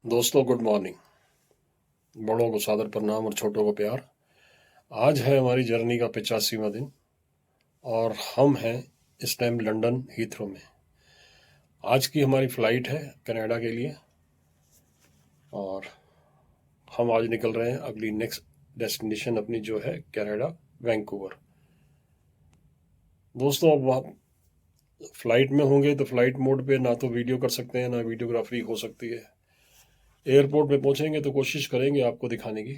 दोस्तों good morning. बड़ों को सादर प्रणाम और छोटों को प्यार। आज है हमारी जर्नी का 85वां दिन और हम हैं इस टाइम लंदन हीथ्रो में। आज की हमारी फ़्लाइट है कनाडा के लिए और हम आज निकल रहे हैं अगली नेक्स्ट डेस्टिनेशन अपनी जो है कनाडा वैंकूवर। दोस्तों अब वहाँ फ़्लाइट में होंगे तो फ़्लाइट मोड पे ना तो वीडियो कर सकते हैं ना वीडियोग्राफी हो सकती है। एयरपोर्ट पे पहुँचेंगे तो कोशिश करेंगे आपको दिखाने की,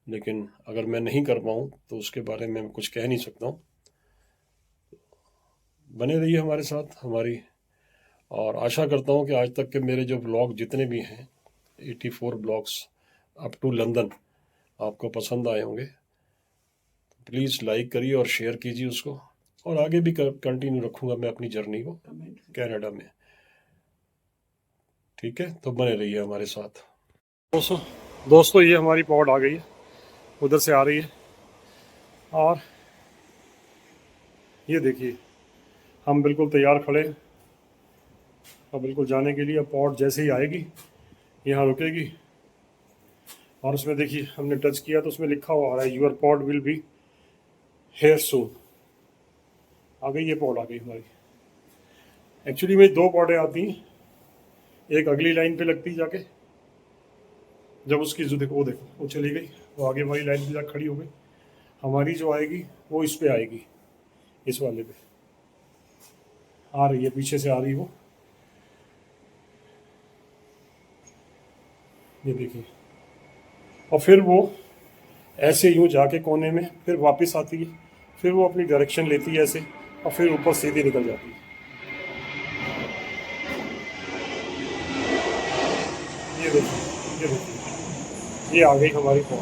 लेकिन अगर मैं नहीं कर पाऊँ तो उसके बारे में कुछ कह नहीं सकता हूँ। बने रहिए हमारे साथ हमारी, और आशा करता हूँ कि आज तक के मेरे जो ब्लॉग जितने भी हैं 84 ब्लॉग्स अप टू लंदन आपको पसंद आए होंगे। प्लीज़ लाइक करिए और शेयर कीजिए उसको, और आगे भी कंटिन्यू रखूँगा मैं अपनी जर्नी को कनाडा में। ठीक है, तो बने रहिए हमारे साथ। दोस्तों ये हमारी पॉड आ गई है, उधर से आ रही है, और ये देखिए हम बिल्कुल तैयार खड़े हैं और बिल्कुल जाने के लिए। पॉड जैसे ही आएगी यहाँ रुकेगी और उसमें देखिए हमने टच किया तो उसमें लिखा हुआ आ रहा है your pod will be here soon. आ गई ये पॉड, आ गई हमारी। एक्चुअली में दो पॉडें आती हैं, एक अगली लाइन पे लगती जाके, जब उसकी जो देखो वो चली गई, वो आगे वाली लाइन पे जाकर खड़ी हो गई। हमारी जो आएगी वो इस पे आएगी, इस वाले पे आ रही है, पीछे से आ रही वो, ये देखिए। और फिर वो ऐसे यूं जाके कोने में फिर वापस आती है, फिर वो अपनी डायरेक्शन लेती है ऐसे, और फिर ऊपर सीधी निकल जाती है। ये देखिए, ये देखिए, ये आ गई हमारी फोन।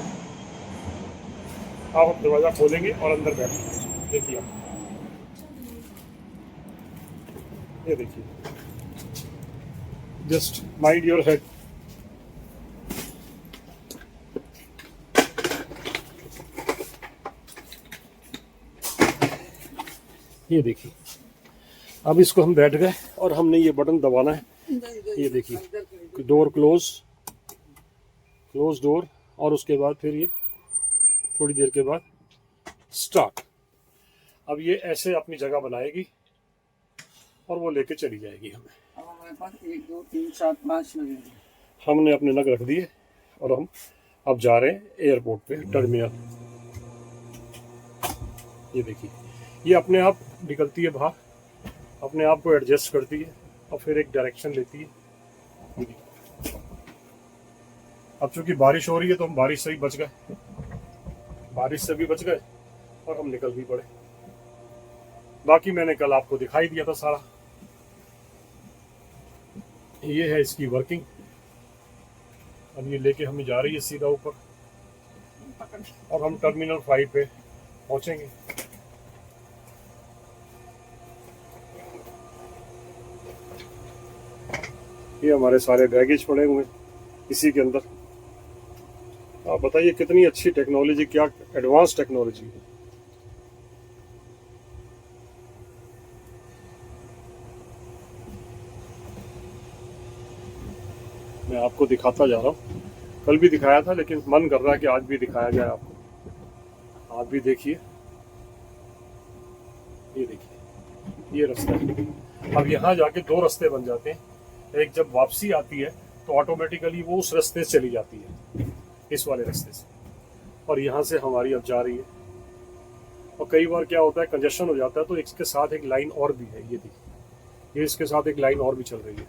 अब हम दरवाज़ा खोलेंगे और अंदर बैठेंगे। देखिए आप, ये देखिए, जस्ट माइंड योर हेड। ये देखिए, अब इसको हम बैठ गए और हमने ये बटन दबाना है। ये देखिए, डोर क्लोज, क्लोज डोर, और उसके बाद फिर ये थोड़ी देर के बाद स्टार्ट। अब ये ऐसे अपनी जगह बनाएगी और वो लेके चली जाएगी हमें। अब हमारे पास 1 2 3 4 5 लगेंगे। हमने अपने नग रख दिए और हम अब जा रहे हैं एयरपोर्ट पे, टर्मिनल। ये देखिए, ये अपने आप निकलती है बाहर, अपने आप को एडजस्ट करती है और फिर एक डायरेक्शन लेती है। अब चूंकि बारिश हो रही है तो हम बारिश से ही बच गए, बारिश से भी बच गए और हम निकल भी पड़े। बाकी मैंने कल आपको दिखाई दिया था सारा। ये है इसकी वर्किंग। अब ये लेके हमें जा रही है सीधा ऊपर और हम टर्मिनल 5 पे पहुंचेंगे। ये हमारे सारे बैगेज पड़े हुए इसी के अंदर। आप बताइए कितनी अच्छी टेक्नोलॉजी, क्या एडवांस टेक्नोलॉजी है। मैं आपको दिखाता जा रहा हूँ, कल भी दिखाया था लेकिन मन कर रहा है कि आज भी दिखाया जाए आपको। आप भी देखिए, ये देखिए, ये रास्ता है। अब यहाँ जाके दो रास्ते बन जाते हैं। एक जब वापसी आती है तो ऑटोमेटिकली वो उस रास्ते से चली जाती है, इस वाले रास्ते से, और यहाँ से हमारी अब जा रही है। और कई बार क्या होता है, कंजेशन हो जाता है तो इसके साथ एक लाइन और भी है। ये देखिए, ये इसके साथ एक लाइन और भी चल रही है।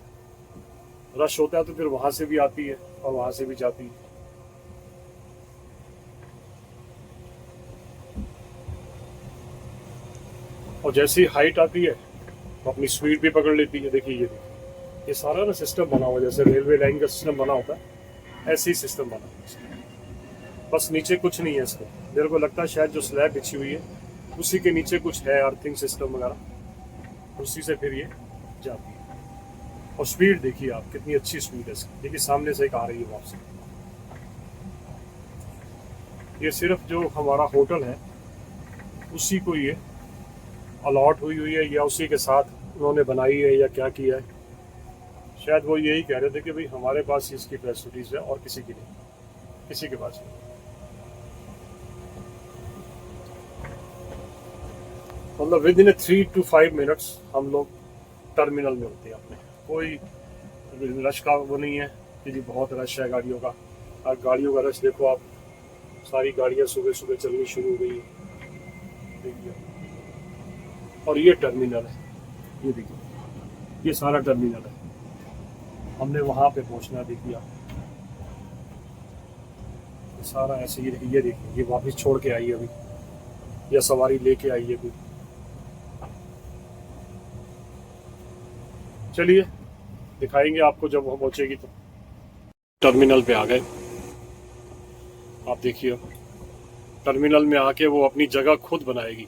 रश होता है तो फिर वहां से भी आती है और वहां से भी जाती है। और जैसी हाइट आती है तो अपनी स्पीड भी पकड़ लेती है। देखिए, ये देखिए, ये सारा ना सिस्टम बना हुआ, जैसे रेलवे लाइन का सिस्टम बना होता है ऐसे ही सिस्टम बना हुआ है। बस नीचे कुछ नहीं है इसको, मेरे को लगता है शायद जो स्लैब बिछी हुई है उसी के नीचे कुछ है अर्थिंग सिस्टम वगैरह, उसी से फिर ये जाती है। और स्पीड देखिए आप, कितनी अच्छी स्पीड है इसकी। देखिए सामने से एक आ रही है वापसी। ये सिर्फ जो हमारा होटल है उसी को ये अलॉट हुई है, या उसी के साथ उन्होंने बनाई है, या क्या किया है शायद वो यही कह रहे थे कि भाई हमारे पास इसकी फैसिलिटीज़ है और किसी की नहीं, किसी के पास नहीं। मतलब विद इन 3 to 5 मिनट्स हम लोग टर्मिनल में होते हैं अपने। कोई रश का वो नहीं है कि जी बहुत रश है गाड़ियों का। और गाड़ियों का रश देखो आप, सारी गाड़ियाँ सुबह सुबह चलनी शुरू हो गई, देखिए। और ये टर्मिनल है, ये देखिए, ये सारा टर्मिनल है। हमने वहाँ पे पहुँचना, देखिए आप, सारा ऐसे ही। ये देखिए, ये वापस छोड़ के आई है अभी, या सवारी लेके आई है अभी। चलिए दिखाएंगे आपको जब वो पहुंचेगी तो। टर्मिनल पे आ गए, आप देखिए। टर्मिनल में आके वो अपनी जगह खुद बनाएगी।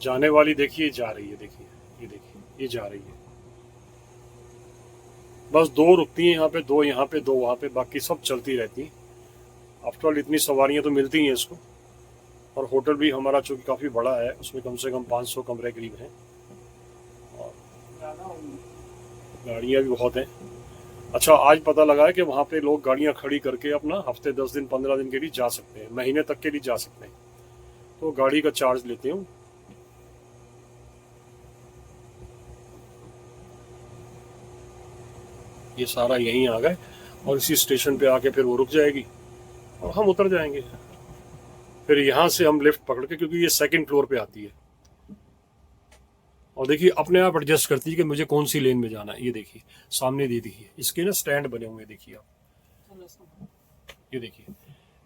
जाने वाली देखिए जा रही है, देखिए, ये देखिए, ये जा रही है। बस 2 रुकती हैं यहाँ पे, 2 यहाँ पे, 2 वहाँ पे, बाकी सब चलती रहती हैं। आफ्टर ऑल इतनी सवारियाँ तो मिलती ही हैं इसको। और होटल भी हमारा चूँकि काफ़ी बड़ा है, उसमें कम से कम 500 कमरे करीब हैं और गाड़ियाँ भी बहुत हैं। अच्छा, आज पता लगा है कि वहाँ पे लोग गाड़ियाँ खड़ी करके अपना हफ्ते 10 दिन 15 दिन के लिए जा सकते हैं, महीने तक के लिए जा सकते हैं। तो गाड़ी का चार्ज लेते हूँ। ये सारा यहीं आ गए और इसी स्टेशन पे आके फिर वो रुक जाएगी और हम उतर जाएंगे। फिर यहाँ से हम लिफ्ट पकड़ के, क्योंकि ये 2nd फ्लोर पे आती है, और देखिए अपने आप एडजस्ट करती है कि मुझे कौन सी लेन में जाना है। ये देखिए सामने दे देखिए, इसके ना स्टैंड बने हुए हैं, देखिए आप, ये देखिए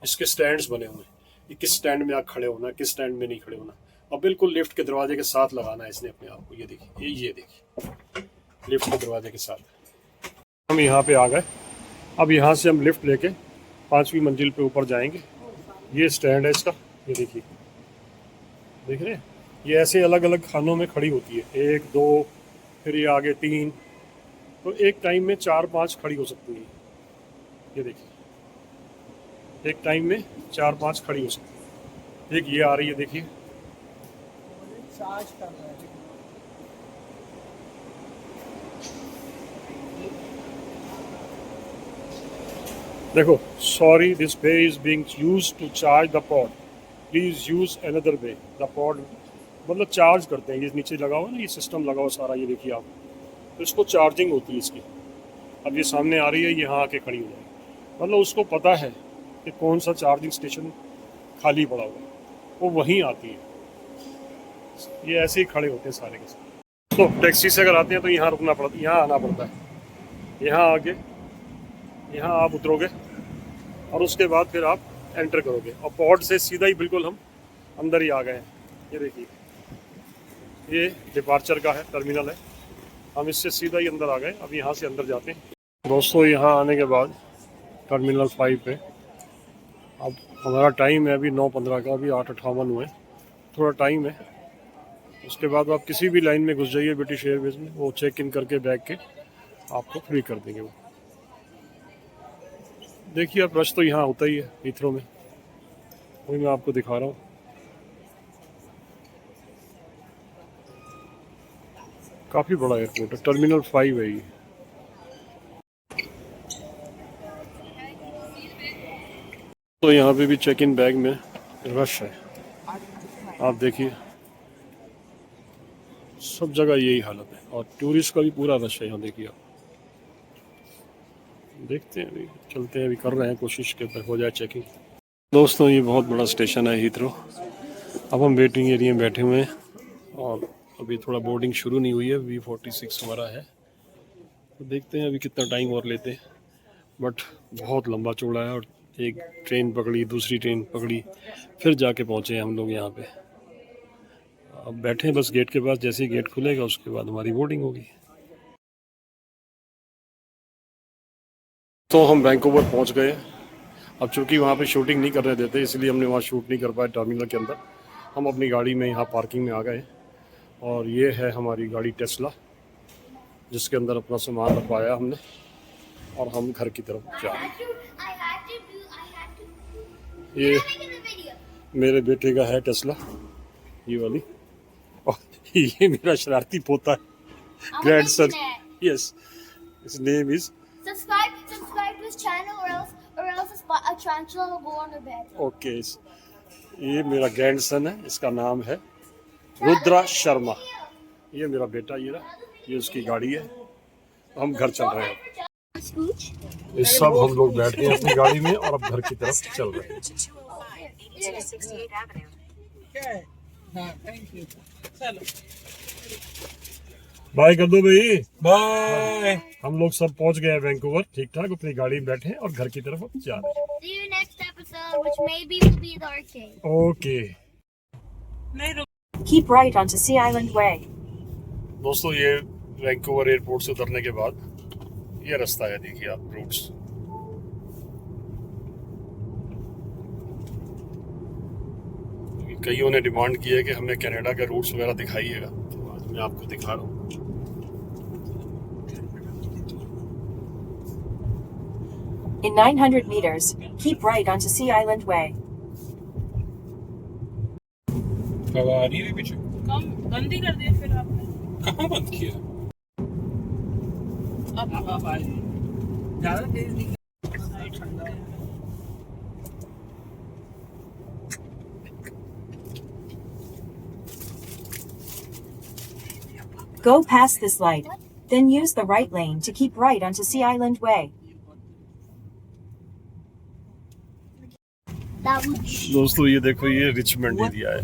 इसके स्टैंड्स बने हुए हैं। ये किस स्टैंड में आप खड़े होना, किस स्टैंड में नहीं खड़े होना। अब बिल्कुल लिफ्ट के दरवाजे के साथ लगाना है इसने अपने आप को। ये देखिए, ये देखिए लिफ्ट के दरवाजे के साथ हम यहाँ पे आ गए। अब यहाँ से हम लिफ्ट लेके 5वीं मंजिल पे ऊपर जाएंगे। ये स्टैंड है इसका, ये देखिए, देख रहे हैं। ये ऐसे अलग अलग खानों में खड़ी होती है, 1 2, फिर ये आगे 3, तो एक टाइम में 4-5 खड़ी हो सकती है। ये देखिए, एक टाइम में 4-5 खड़ी हो सकती है। एक ये आ रही है, देखिए, चार्ज कर रहा है। देखो, sorry this way is being used to charge the pod, please use another way. The pod मतलब चार्ज करते हैं, ये नीचे लगा हुआ ना, ये सिस्टम लगा हुआ सारा, ये देखिए आप, तो इसको चार्जिंग होती है इसकी। अब ये सामने आ रही है, यहाँ आके खड़ी हो जाएगी। मतलब उसको पता है कि कौन सा चार्जिंग स्टेशन खाली पड़ा हुआ है, वो वहीं आती है। ये ऐसे ही खड़े होते हैं सारे के सारे। तो टैक्सी से अगर आते हैं तो यहाँ रुकना पड़ता है, यहाँ आना पड़ता है। यहाँ आके यहाँ आप उतरोगे और उसके बाद फिर आप एंटर करोगे, और पॉड से सीधा ही बिल्कुल हम अंदर ही आ गए हैं। ये देखिए, ये डिपार्चर का है, टर्मिनल है। हम इससे सीधा ही अंदर आ गए। अब यहाँ से अंदर जाते हैं। दोस्तों, यहाँ आने के बाद टर्मिनल 5 पे अब हमारा टाइम है अभी 9:15 का, अभी 8:58 हुए, थोड़ा टाइम है। उसके बाद आप किसी भी लाइन में घुस जाइए ब्रिटिश एयरवेज में, वो चेक इन करके बैग के आपको फ्री कर देंगे वो। देखिए अब रश तो यहाँ होता ही है हीथ्रो में, वही मैं आपको दिखा रहा हूँ। काफ़ी बड़ा एयरपोर्ट है, टर्मिनल 5 है ये। तो यहाँ पे भी चेक इन बैग में रश है, आप देखिए, सब जगह यही हालत है। और टूरिस्ट का भी पूरा रश है यहाँ, देखिए आप। देखते हैं, अभी चलते हैं, अभी कर रहे हैं कोशिश के हो जाए चेकिंग। दोस्तों, ये बहुत बड़ा स्टेशन है हीथ्रो। अब हम वेटिंग एरिया में बैठे हुए हैं और अभी थोड़ा बोर्डिंग शुरू नहीं हुई है, V46 हमारा है। तो देखते हैं अभी कितना टाइम और लेते हैं, बट बहुत लंबा चौड़ा है। और एक ट्रेन पकड़ी, दूसरी ट्रेन पकड़ी, फिर जाके पहुँचे हम लोग यहाँ पे। अब बैठे हैं बस गेट के पास, जैसे ही गेट खुलेगा उसके बाद हमारी बोर्डिंग होगी। तो हम वैंकूवर पहुँच गए। अब चूँकि वहाँ पे शूटिंग नहीं करने देते, इसलिए हमने वहाँ शूट नहीं कर पाए टर्मिनल के अंदर। हम अपनी गाड़ी में यहाँ पार्किंग में आ गए और ये है हमारी गाड़ी टेस्ला, जिसके अंदर अपना सामान रखवाया हमने और हम घर की तरफ जा रहे हैं। ये मेरे बेटे का है टेस्ला, ये वाली, और ये मेरा शरारती पोता है, grandson. Yes, His name is Subscribe to his channel or else a tarantula will go on your bed. Okay. ये मेरा ग्रैंडसन है, इसका नाम है रुद्रा शर्मा। ये मेरा बेटा, ये उसकी गाड़ी है। हम घर चल रहे हैं। Scooch. ये सब हम लोग बैठ गए अपनी गाड़ी में और अब घर की तरफ चल रहे हैं। Okay. हाँ, thank you. चलो। बाय कर दो भाई। बाय। हम लोग सब पहुंच गए हैं वैंकूवर ठीक ठाक, अपनी गाड़ी में बैठे हैं और घर की तरफ अब जा रहे हैं। See you next episode, which maybe will be the arcade. Okay Keep right onto Sea Island Way. दोस्तों, ये वैंकूवर एयरपोर्ट से उतरने के बाद ये रास्ता है, देखिए आप रूट्स। कईयों ने डिमांड की है कि हमें कनाडा के रूट्स वगैरह दिखाइएगा, तो आज मैं आपको दिखा रहा हूँ। In 900 meters, keep right onto Sea Island Way. हवा आ रही है पीछे। कम गंदी कर दिया फिर आपने। कहाँ बंद किया? अब आए। ज़्यादा तेज नहीं ठंडा है। Go past this light, then use the right lane to keep right onto Sea Island Way. That would. दोस्तों, ये देखो, ये रिचमंड एरिया है।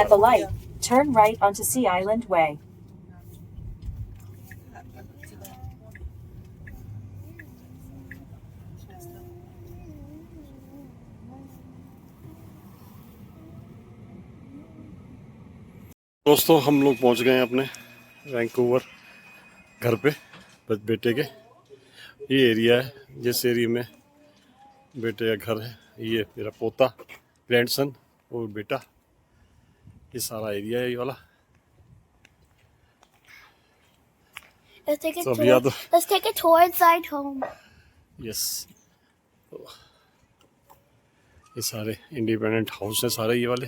At the light, turn right onto Sea Island Way. दोस्तों, हम लोग पहुंच गए हैं अपने वैंकूवर घर पे, बस बेटे के। ये एरिया है, जिस एरिया में बेटे का घर है। ये मेरा पोता, ग्रैंडसन और बेटा, ये सारा एरिया है ये वाला। Let's take a So, tour. yeah, Let's take a tour inside home. Yes, ये सारे इंडिपेंडेंट हाउस हैं, सारे ये वाले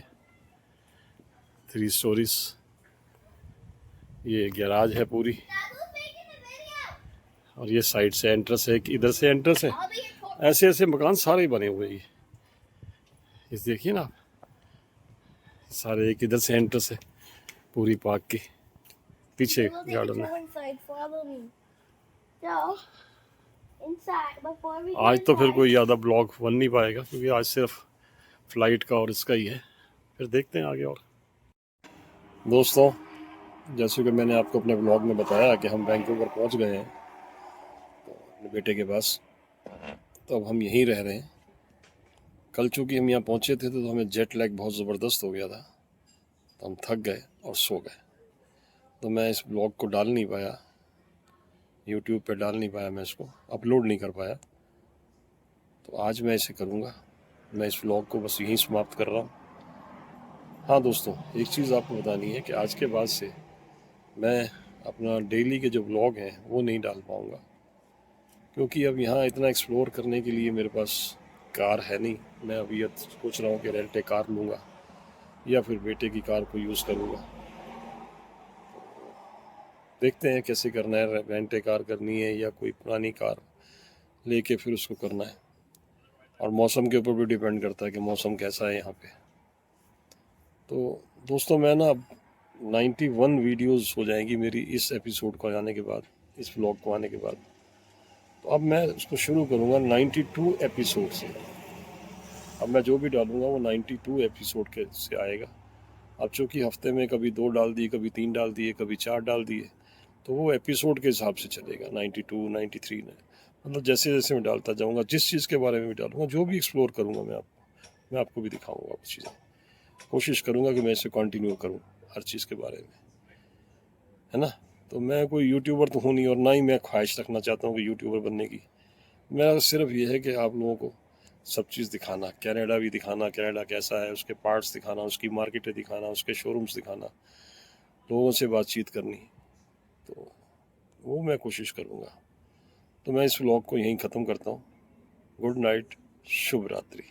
3 स्टोरीज। ये गैराज है पूरी, और ये साइड से एंट्रेंस है, इधर से एंट्रेंस है। ऐसे ऐसे मकान सारे बने हुए हैं। इस देखिए ना आप, सारे एक इधर से एंट्रेंस है पूरी पार्क की, पीछे गार्डन है। Inside, follow me. So, inside before we. आज तो फिर कोई ज़्यादा ब्लॉग बन नहीं पाएगा, क्योंकि आज सिर्फ फ्लाइट का और इसका ही है। फिर देखते हैं आगे। और दोस्तों, जैसे कि मैंने आपको अपने ब्लॉग में बताया कि हम वैंकूवर पहुंच गए हैं तो अपने बेटे के पास, तो अब हम यहीं रह रहे हैं। कल चूँकि हम यहाँ पहुँचे थे तो हमें जेट लैग बहुत ज़बरदस्त हो गया था, तो हम थक गए और सो गए। तो मैं इस ब्लॉग को डाल नहीं पाया, यूट्यूब पे डाल नहीं पाया, मैं इसको अपलोड नहीं कर पाया। तो आज मैं इसे करूँगा। मैं इस ब्लॉग को बस यहीं समाप्त कर रहा हूँ। हाँ दोस्तों, एक चीज़ आपको बतानी है कि आज के बाद से मैं अपना डेली के जो ब्लॉग हैं वो नहीं डाल पाऊँगा, क्योंकि अब यहाँ इतना एक्सप्लोर करने के लिए मेरे पास कार है नहीं। मैं अभी सोच रहा हूँ कि रेंट ए कार लूँगा या फिर बेटे की कार को यूज़ करूँगा। देखते हैं कैसे करना है, रेंट ए कार करनी है या कोई पुरानी कार लेके फिर उसको करना है। और मौसम के ऊपर भी डिपेंड करता है कि मौसम कैसा है यहाँ पे। तो दोस्तों, मैं ना अब 91 वीडियोस हो जाएंगी मेरी इस एपिसोड को आने के बाद, इस व्लॉग को आने के बाद। तो अब मैं उसको शुरू करूँगा 92 एपिसोड से। अब मैं जो भी डालूँगा वो 92 एपिसोड के से आएगा। अब चूँकि हफ्ते में कभी 2 डाल दिए, कभी 3 डाल दिए, कभी 4 डाल दिए, तो वो एपिसोड के हिसाब से चलेगा। 92, 93 में मतलब जैसे जैसे मैं डालता जाऊँगा, जिस चीज़ के बारे में भी डालूँगा, जो भी एक्सप्लोर करूँगा मैं आपको भी दिखाऊँगा वो चीज़ें। कोशिश करूँगा कि मैं इसे कंटिन्यू करूँ हर चीज़ के बारे में, है ना। तो मैं कोई यूट्यूबर तो हूँ नहीं, और ना ही मैं ख्वाहिश रखना चाहता हूँ कि यूट्यूबर बनने की। मेरा सिर्फ ये है कि आप लोगों को सब चीज़ दिखाना, कनाडा भी दिखाना, कनाडा कैसा है, उसके पार्ट्स दिखाना, उसकी मार्केटें दिखाना, उसके शोरूम्स दिखाना, लोगों से बातचीत करनी, तो वो मैं कोशिश करूँगा। तो मैं इस व्लॉग को यहीं ख़त्म करता हूँ। गुड नाइट, शुभ रात्रि।